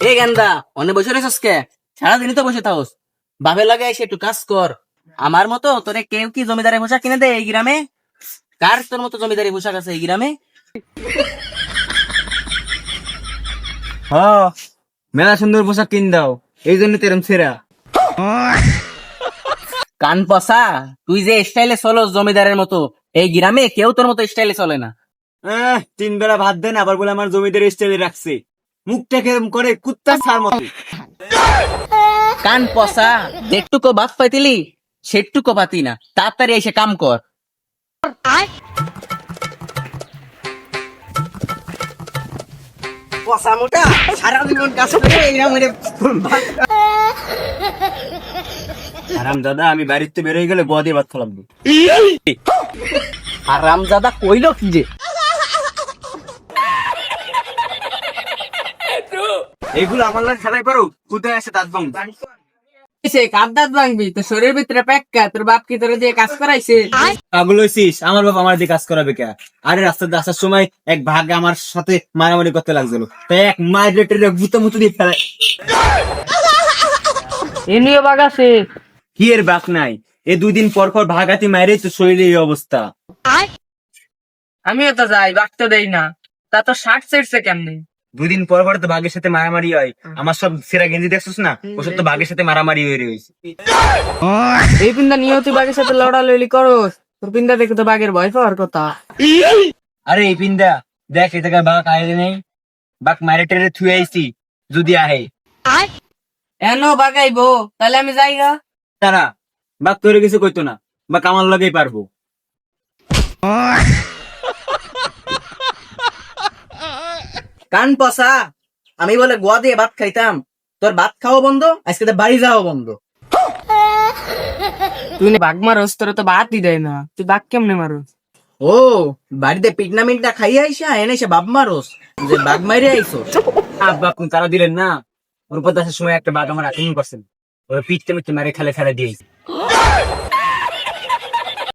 এই গেন্দা অনেক বসে রেছিস কে? সারাদিনই তো বসে থাকস। বাপের লাগে এসে একটু কাজ কর। আমার মতো তোরে কেউ কি জমিদারের পোশাক কিনে দেয় এই গ্রামে? কার তোর মতো জমিদারি পোশাক আছে এই গ্রামে? হ, মেলা সুন্দর পোশাক কিন দাও, এই জন্য তেরম ছেঁড়া। কান পসা, তুই যে স্টাইলে চলস জমিদারের মতো, এই গ্রামে কেউ তোর মতো স্টাইলে চলে না। তিন বেলা ভাত দেন, আবার বলে আমার জমিদার স্টাইলে রাখছে। মুখটা কেরম করে কুত্তা ছাড় মতো। কান পসা, যেটুকু বাদ পাইতিলি সেটুকু পাতি না, তাড়াতাড়ি এসে কাম কর। পসা মোটা সারাদিন কাজ করে এইরকম আরাম দাদা, আমি বাড়িতে বেরোয় গেলে গোয়া ভাত খালাম। আর রামজাদা কইল কি যে এইগুলো আমার লাগে খেলাই পারো, কোথায় আছে দাঁত ভাঙ। সে কার দাঁত ভাঙবি? তোর শরীরের ভিতরে পেক্কা, তোর বাপ কি তোরে দিয়ে কাজ করাইছে? পাগল হইছিস? আমার বাপ আমার দিয়ে কাজ করাবে কে? আরে রাস্তাতে আসার সময় এক ভাগ আমার সাথে মারামারি করতে লাগছিল, তাই এক মাইরেটের গুতা মুতো দিয়ে ফেলে। এমনিও বাগ আছে। কি এর বাক নাই? এ 2 দিন পর পর ভাগাতি মাইরে তো শরীরে এই অবস্থা। আমিও তো যাই, বাগ তো দেই না। তা তো শার্ট ছেড়ছে কেমনে? 2 দিন পর পর তো বাঘের সাথে মারামারি হয়। আমার সব সেরা গেঞ্জি দেখছিস না, ওসব তো বাঘের সাথে মারামারি হয়ে রয়েছে। এই পিন্দা নিয়ে তুই বাঘের সাথে লড়ালড়ি করস? তোর পিন্দা দেখে তো বাঘের ভয় পাওয়ার কথা। আরে এই পিন্দা দেখ, এই জায়গায় বাঘ আয় নেই, বাঘ মাইরে টেরে থুয়ে আইছি, যদি আহে। এনো বাগাইবো, তাহলে আমি যাই গা। তারা বাঘ তৈরি কিছু করতো না, বাঘ আমার লগেই পারবো। কান পসা, আমি বলে গোয়া দিয়ে ভাত খাইতাম, তোর ভাত খাওয়া বন্ধ, আজকে তো বাড়ি যাওয়া বন্ধ। তুই বাঘ মারস, তোর তো ভাতই দেয় না, তুই বাঘ কেমনে মারস? ও, বাড়িতে পিটনা মিটনা খাইয়া আইসা এনে এসে বাপ মারস যে বাঘ মাইরে আইসো। আব্বা আপনি তারা দিলেন না, ওর উপর আসার সময় একটা বাঘ আমার আক্রমণ করছেন, ওর পিঠতে মিটতে মারে খেলে ফেলে দিয়েছি।